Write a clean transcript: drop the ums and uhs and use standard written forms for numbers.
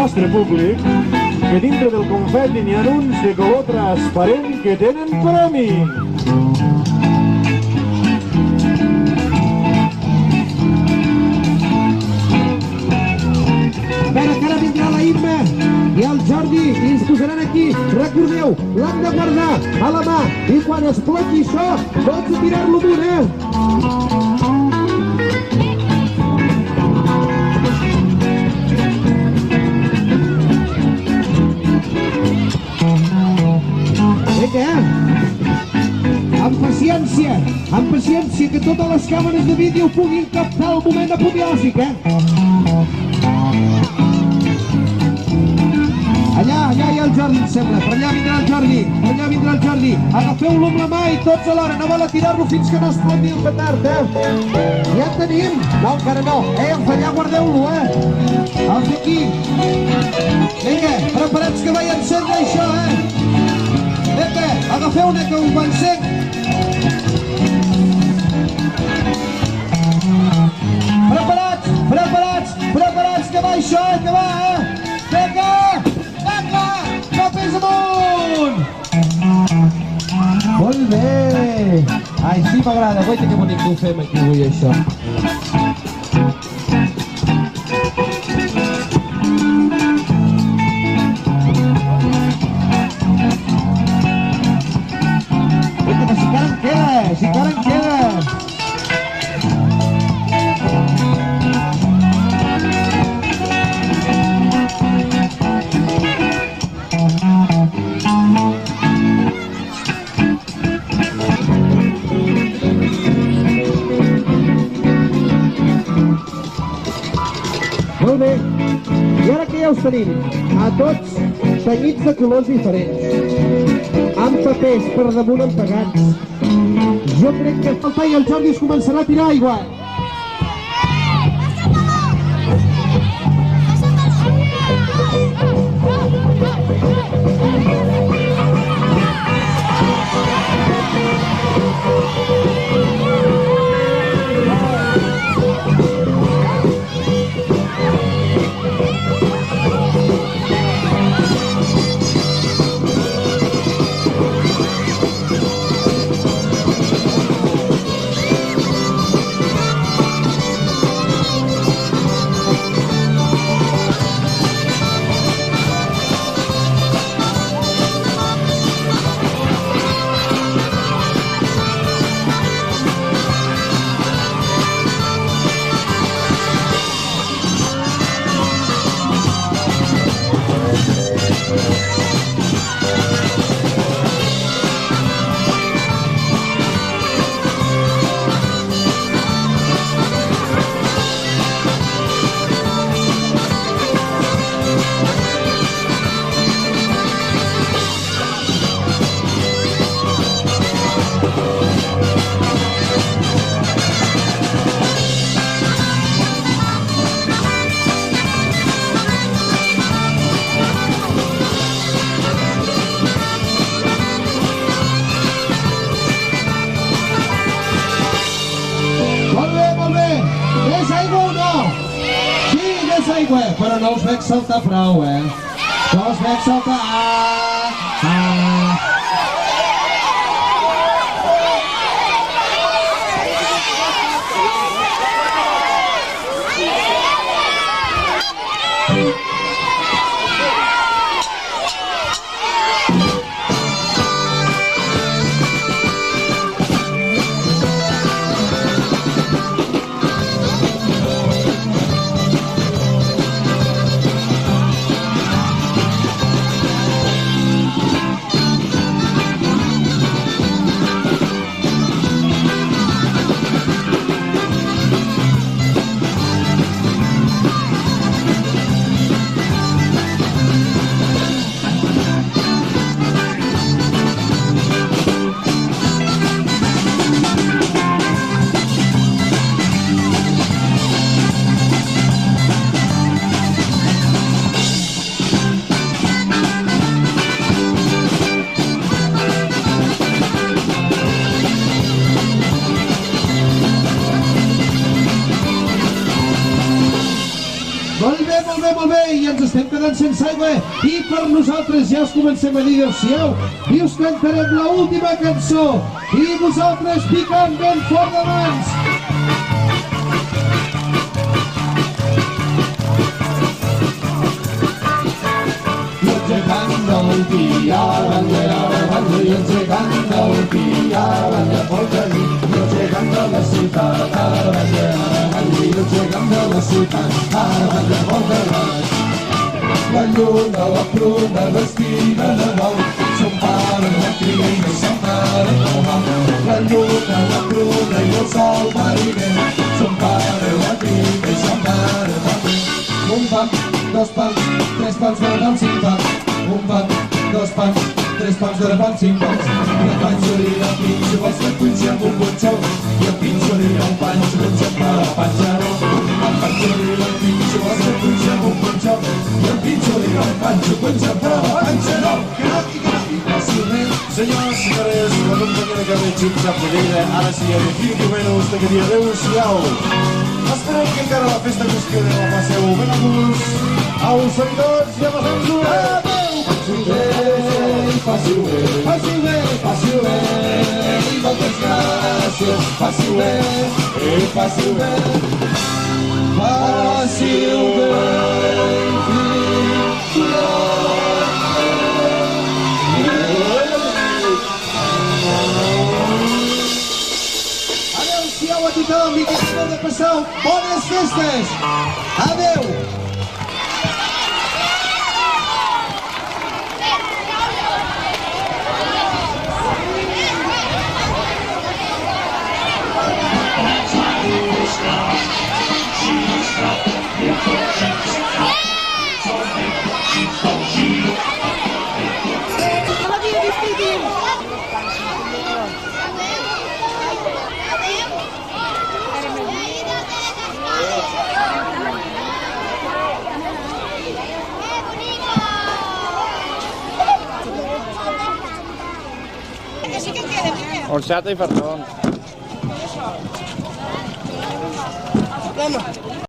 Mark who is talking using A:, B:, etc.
A: nostre públic que dintre del confeti n'hi ha uns de color transparent que tenen premi.
B: Que ara vindrà la Imma i el Jordi i ens posaran aquí. Recordeu, l'han de guardar a la mà i quan exploti això, pots tirar-lo amunt, amb paciència, que totes les càmeres de vídeo puguin captar el moment apoteòsic, Allà hi ha el Jordi, em sembla, per allà vindrà el Jordi, agafeu-lo amb la mà i tots alhora, no val a tirar-lo fins que no exploti el petard, Ja en tenim? No, encara no, allà guardeu-lo, Els d'aquí. Vinga, preparats que vaig encendre això, Vinga, agafeu-ne que ho encenc. Preparats, que va això, que va, Vinga, capes amunt! Molt bé! Ai, sí m'agrada, guaita que bonic que ho fem aquí avui, això. Guaita, si encara en queda! Molt bé, i ara que ja us tenim, a tots tenyits de colors diferents, amb papers per damunt empegats, jo crec que falta i el Jordi es començarà a tirar aigua. Però no us veig saltar prou, No us veig saltar... Molt bé, molt bé, molt bé, i ens estem quedant sense aigua. I per nosaltres ja us comencem a dir adéu-siau. I us cantarem l'última cançó. I vosaltres picant ben fort de mans. Llegando el dia, i llegando el dia, pel camí, llegando a la ciutat, llegando a la ciutat, pel carrer. La lluna, la pruna, vestida de blau, son pare, la cria i son mare normal. La lluna, la pruna i el sol mariner, son pare, la cria i son mare normal. Un pan, dos pans, tres pans, verdam, cinc pans. Un pan, dos pans, tres pans, verdam, cinc pans. La panxolina, el pinxo, els que punxen un punxó. I el pinxolina, un panxo, punxen per a panxaró. El panxolina, el pinxo, els que punxen un punxó. I el pinxolina, un panxo, punxen per a panxaró.
A: Senyores i senyores, la companyia de carrer Xip-Xap de Lleida, ara sí, definitivament us de que dir adéu-siau. Esperem que encara la festa que us queda la passeu ben a gust. Au, som tots i passem-nos bé!
B: Faci-ho bé, faci-ho bé, faci-ho bé, faci-ho bé, i moltes gràcies. Faci-ho bé, faci-ho bé, faci-ho bé. Adéu-siau a tothom i que acabeu de passar bones festes. Adéu.
C: Orxata i fartons.